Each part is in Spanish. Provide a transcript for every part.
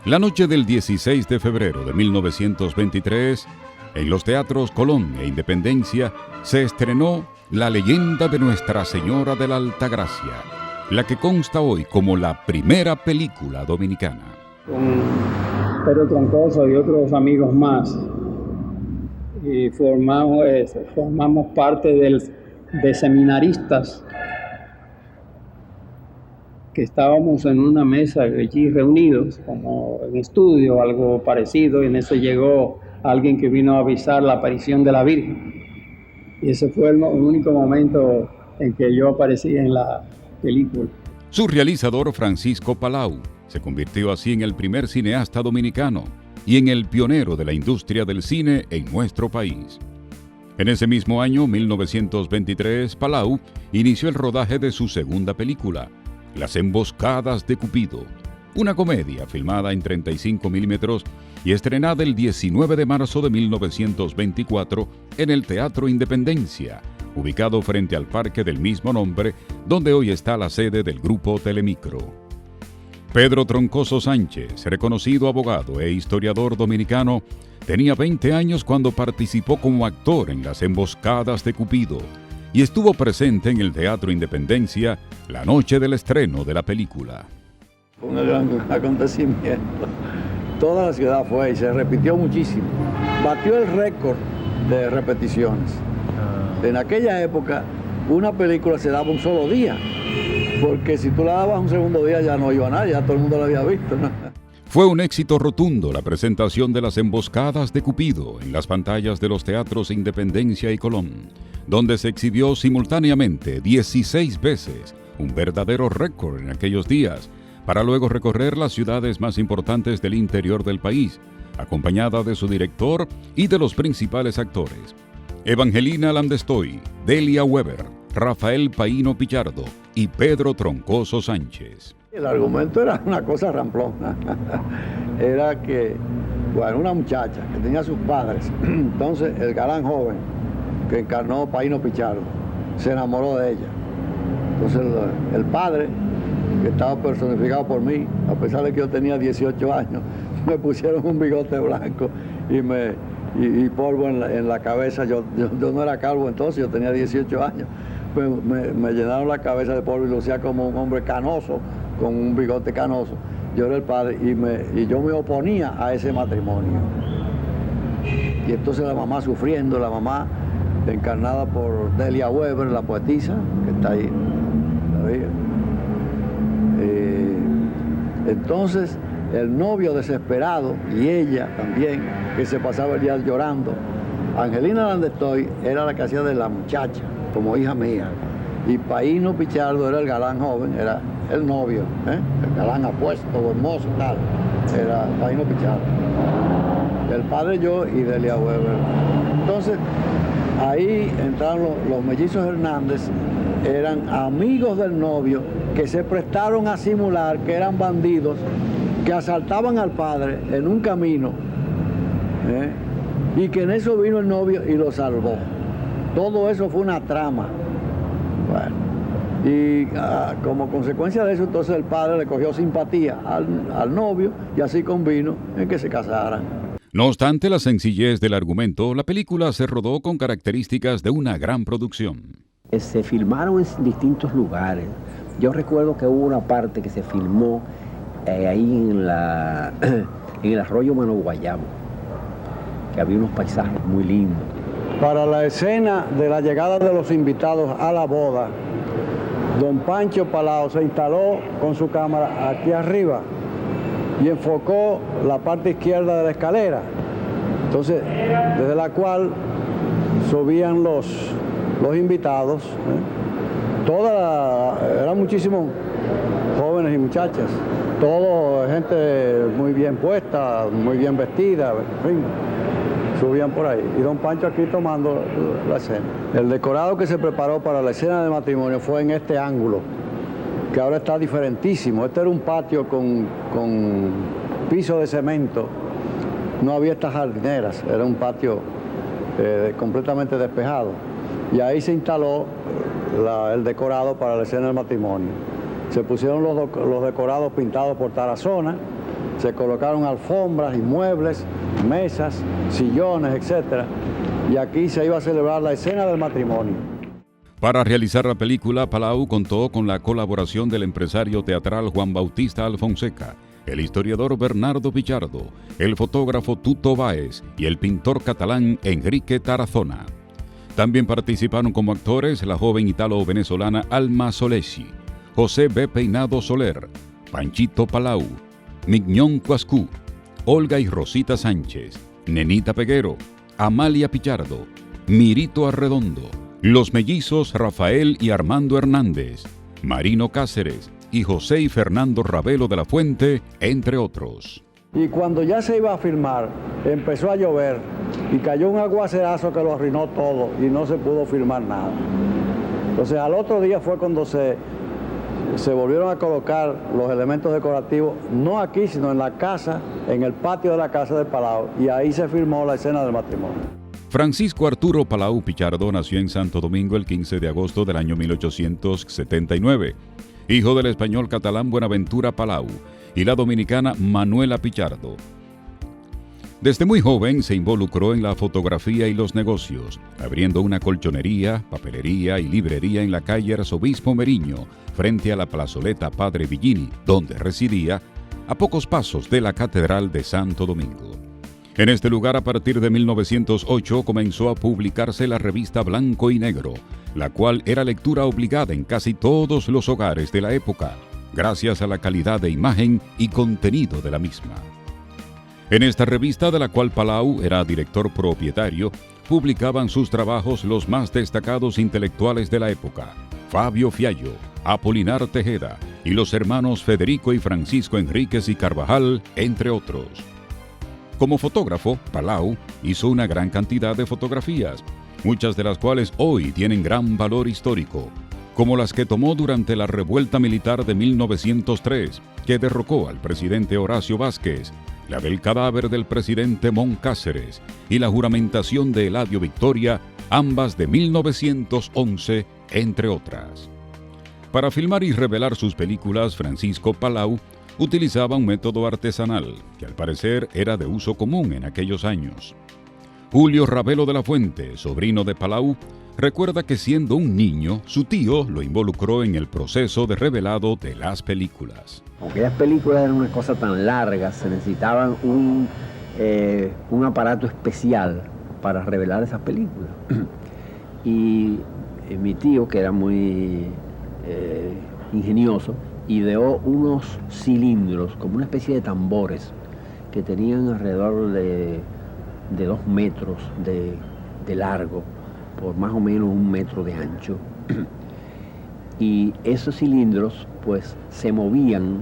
La noche del 16 de febrero de 1923, en los teatros Colón e Independencia, se estrenó La leyenda de Nuestra Señora de la Altagracia, la que consta hoy como la primera película dominicana. Con Pedro Troncoso y otros amigos más, y formamos parte de seminaristas que estábamos en una mesa allí reunidos, como en estudio, algo parecido, y en eso llegó alguien que vino a avisar la aparición de la Virgen. Y ese fue el único momento en que yo aparecí en la película. Su realizador, Francisco Palau, se convirtió así en el primer cineasta dominicano y en el pionero de la industria del cine en nuestro país. En ese mismo año, 1923, Palau inició el rodaje de su segunda película, Las emboscadas de Cupido, una comedia filmada en 35 milímetros y estrenada el 19 de marzo de 1924 en el Teatro Independencia, ubicado frente al parque del mismo nombre, donde hoy está la sede del Grupo Telemicro. Pedro Troncoso Sánchez, reconocido abogado e historiador dominicano, tenía 20 años cuando participó como actor en Las emboscadas de Cupido y estuvo presente en el Teatro Independencia la noche del estreno de la película. Fue un gran acontecimiento. Toda la ciudad fue y se repitió muchísimo. Batió el récord de repeticiones. En aquella época, una película se daba un solo día, porque si tú la dabas un segundo día ya no iba nadie, ya todo el mundo la había visto, ¿no? Fue un éxito rotundo la presentación de Las emboscadas de Cupido en las pantallas de los teatros Independencia y Colón, donde se exhibió simultáneamente 16 veces, un verdadero récord en aquellos días, para luego recorrer las ciudades más importantes del interior del país, acompañada de su director y de los principales actores: Evangelina Landestoy, Delia Weber, Rafael Paino Pichardo y Pedro Troncoso Sánchez. El argumento era una cosa ramplona. Era que, bueno, una muchacha que tenía sus padres, entonces el galán joven que encarnó Paino Pichardo se enamoró de ella. Entonces el padre, que estaba personificado por mí, a pesar de que yo tenía 18 años, me pusieron un bigote blanco y polvo en la cabeza. Yo no era calvo entonces, yo tenía 18 años. Pues me llenaron la cabeza de polvo y lucía como un hombre canoso, con un bigote canoso. Yo era el padre y yo me oponía a ese matrimonio. Y entonces la mamá sufriendo, la mamá encarnada por Delia Weber, la poetisa, que está ahí. Entonces el novio desesperado y ella también, que se pasaba el día llorando. Angelina Landestoy era la que hacía de la muchacha, como hija mía. Y Paino Pichardo era el galán joven, era el novio, el galán apuesto, hermoso, tal. Era Paino Pichardo. El padre, yo y Delia Weber. Entonces, ahí entraron los mellizos Hernández, eran amigos del novio que se prestaron a simular que eran bandidos, que asaltaban al padre en un camino, y que en eso vino el novio y lo salvó. Todo eso fue una trama. Bueno, y como consecuencia de eso, entonces el padre le cogió simpatía al novio y así convino en que se casaran. No obstante la sencillez del argumento, la película se rodó con características de una gran producción. Se filmaron en distintos lugares. Yo recuerdo que hubo una parte que se filmó ahí en el arroyo Mano Guayabo, que había unos paisajes muy lindos. Para la escena de la llegada de los invitados a la boda, don Pancho Palau se instaló con su cámara aquí arriba y enfocó la parte izquierda de la escalera. Entonces, desde la cual subían los invitados. Eran muchísimos jóvenes y muchachas, todo gente muy bien puesta, muy bien vestida, en fin. Subían por ahí, y don Pancho aquí tomando la escena. El decorado que se preparó para la escena de matrimonio fue en este ángulo, que ahora está diferentísimo. Este era un patio con piso de cemento, no había estas jardineras, era un patio completamente despejado. Y ahí se instaló el decorado para la escena del matrimonio. Se pusieron los decorados pintados por Tarazona se colocaron alfombras y muebles, mesas, sillones, etc. Y aquí se iba a celebrar la escena del matrimonio. Para realizar la película, Palau contó con la colaboración del empresario teatral Juan Bautista Alfonseca, el historiador Bernardo Pichardo, el fotógrafo Tuto Báez y el pintor catalán Enrique Tarazona. También participaron como actores la joven italo-venezolana Alma Solesi, José B. Peinado Soler, Panchito Palau, Mignon Cuascú, Olga y Rosita Sánchez, Nenita Peguero, Amalia Pichardo, Mirito Arredondo, los mellizos Rafael y Armando Hernández, Marino Cáceres y José y Fernando Ravelo de la Fuente, entre otros. Y cuando ya se iba a filmar, empezó a llover y cayó un aguacerazo que lo arruinó todo y no se pudo filmar nada. Entonces al otro día fue cuando se volvieron a colocar los elementos decorativos, no aquí, sino en la casa, en el patio de la casa de Palau, y ahí se filmó la escena del matrimonio. Francisco Arturo Palau Pichardo nació en Santo Domingo el 15 de agosto del año 1879, hijo del español catalán Buenaventura Palau y la dominicana Manuela Pichardo. Desde muy joven se involucró en la fotografía y los negocios, abriendo una colchonería, papelería y librería en la calle Arzobispo Meriño, frente a la plazoleta Padre Villini, donde residía, a pocos pasos de la Catedral de Santo Domingo. En este lugar, a partir de 1908, comenzó a publicarse la revista Blanco y Negro, la cual era lectura obligada en casi todos los hogares de la época, gracias a la calidad de imagen y contenido de la misma. En esta revista, de la cual Palau era director propietario, publicaban sus trabajos los más destacados intelectuales de la época: Fabio Fiallo, Apolinar Tejeda y los hermanos Federico y Francisco Enríquez y Carvajal, entre otros. Como fotógrafo, Palau hizo una gran cantidad de fotografías, muchas de las cuales hoy tienen gran valor histórico, como las que tomó durante la revuelta militar de 1903, que derrocó al presidente Horacio Vázquez, la del cadáver del presidente Mon Cáceres y la juramentación de Eladio Victoria, ambas de 1911, entre otras. Para filmar y revelar sus películas, Francisco Palau utilizaba un método artesanal, que al parecer era de uso común en aquellos años. Julio Ravelo de la Fuente, sobrino de Palau, recuerda que siendo un niño, su tío lo involucró en el proceso de revelado de las películas. Aunque las películas eran una cosa tan larga, se necesitaban un aparato especial para revelar esas películas. Y mi tío, que era muy ingenioso, ideó unos cilindros, como una especie de tambores, que tenían alrededor de 2 metros de largo, por más o menos 1 metro de ancho. Y esos cilindros pues se movían,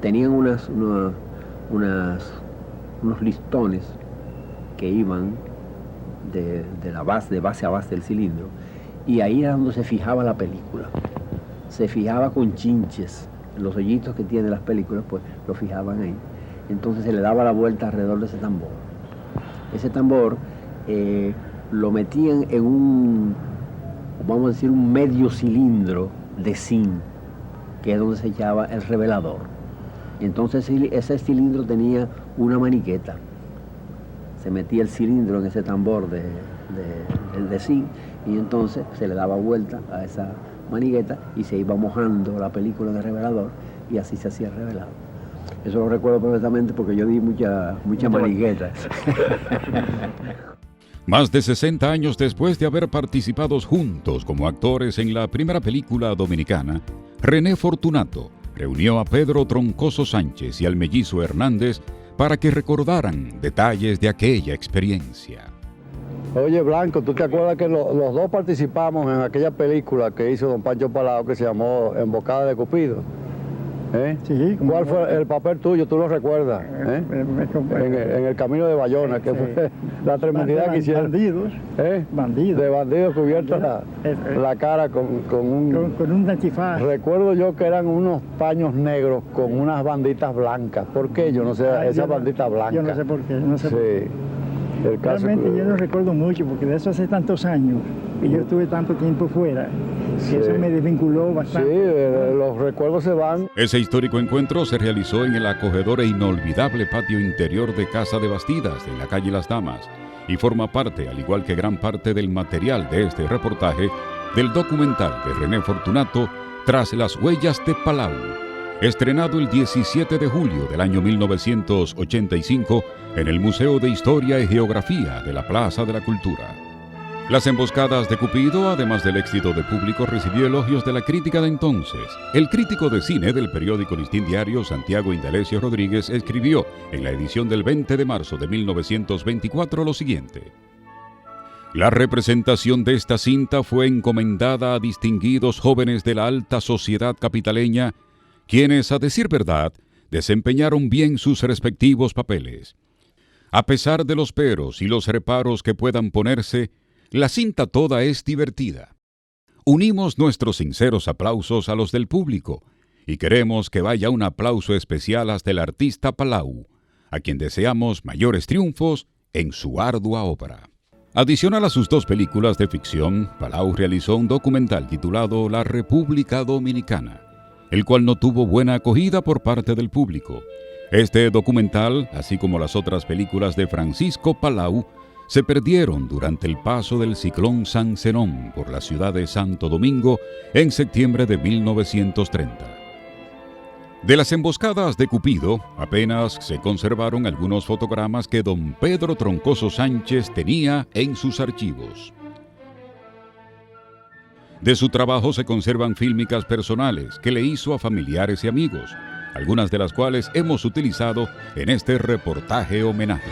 tenían unos listones que iban de base a base del cilindro, y ahí era donde se fijaba la película. Se fijaba con chinches, los hoyitos que tienen las películas, pues lo fijaban ahí. Entonces se le daba la vuelta alrededor de ese tambor. Ese tambor lo metían en un medio cilindro de zinc, que es donde se echaba el revelador. Entonces ese cilindro tenía una maniqueta. Se metía el cilindro en ese tambor de zinc, y entonces se le daba vuelta a esa manigueta y se iba mojando la película de revelador, y así se hacía el revelado. Eso lo recuerdo perfectamente porque yo di mucha manigueta. Más de 60 años después de haber participado juntos como actores en la primera película dominicana, René Fortunato reunió a Pedro Troncoso Sánchez y al mellizo Hernández para que recordaran detalles de aquella experiencia. Oye, Blanco, ¿tú te acuerdas que los dos participamos en aquella película que hizo don Pancho Palau, que se llamó Embocada de Cupido? Sí. ¿Cuál fue el papel tuyo? ¿Tú lo recuerdas? En el camino de Bayona, que fue la tremendidad que hicieron. Bandidos. Bandidos. De bandidos cubiertos la cara con un antifaz. Recuerdo yo que eran unos paños negros con unas banditas blancas. ¿Por qué? Yo no sé, esas banditas blancas. Yo no sé por qué, no sé por qué. Realmente yo no recuerdo mucho, porque de eso hace tantos años, y yo estuve tanto tiempo fuera. Y eso me desvinculó Sí, bastante. los recuerdos se van. Ese histórico encuentro se realizó en el acogedor e inolvidable patio interior de Casa de Bastidas, en la calle Las Damas, y forma parte, al igual que gran parte del material de este reportaje, del documental de René Fortunato, Tras las huellas de Palau, estrenado el 17 de julio del año 1985 en el Museo de Historia y Geografía de la Plaza de la Cultura. Las emboscadas de Cupido, además del éxito de público, recibió elogios de la crítica de entonces. El crítico de cine del periódico Listín Diario, Santiago Indalecio Rodríguez, escribió en la edición del 20 de marzo de 1924 lo siguiente: la representación de esta cinta fue encomendada a distinguidos jóvenes de la alta sociedad capitaleña, quienes, a decir verdad, desempeñaron bien sus respectivos papeles. A pesar de los peros y los reparos que puedan ponerse, la cinta toda es divertida. Unimos nuestros sinceros aplausos a los del público y queremos que vaya un aplauso especial hasta el artista Palau, a quien deseamos mayores triunfos en su ardua obra. Adicional a sus 2 películas de ficción, Palau realizó un documental titulado La República Dominicana, el cual no tuvo buena acogida por parte del público. Este documental, así como las otras películas de Francisco Palau, se perdieron durante el paso del ciclón San Zenón por la ciudad de Santo Domingo en septiembre de 1930. De las emboscadas de Cupido, apenas se conservaron algunos fotogramas que don Pedro Troncoso Sánchez tenía en sus archivos. De su trabajo se conservan fílmicas personales que le hizo a familiares y amigos, algunas de las cuales hemos utilizado en este reportaje homenaje.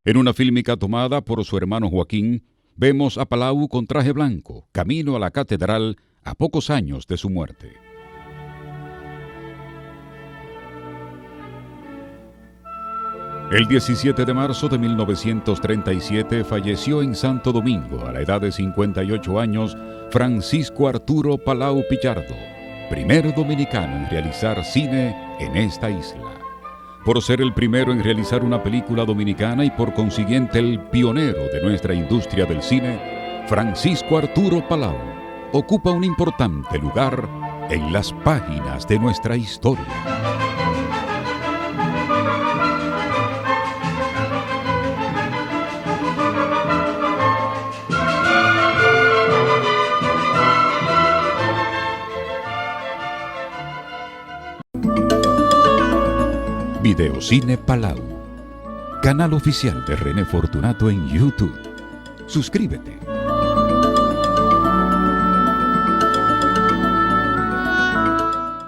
En una fílmica tomada por su hermano Joaquín, vemos a Palau con traje blanco, camino a la catedral a pocos años de su muerte. El 17 de marzo de 1937 falleció en Santo Domingo, a la edad de 58 años, Francisco Arturo Palau Pichardo, primer dominicano en realizar cine en esta isla. Por ser el primero en realizar una película dominicana y por consiguiente el pionero de nuestra industria del cine, Francisco Arturo Palau ocupa un importante lugar en las páginas de nuestra historia. Videocine Palau, canal oficial de René Fortunato en YouTube. Suscríbete.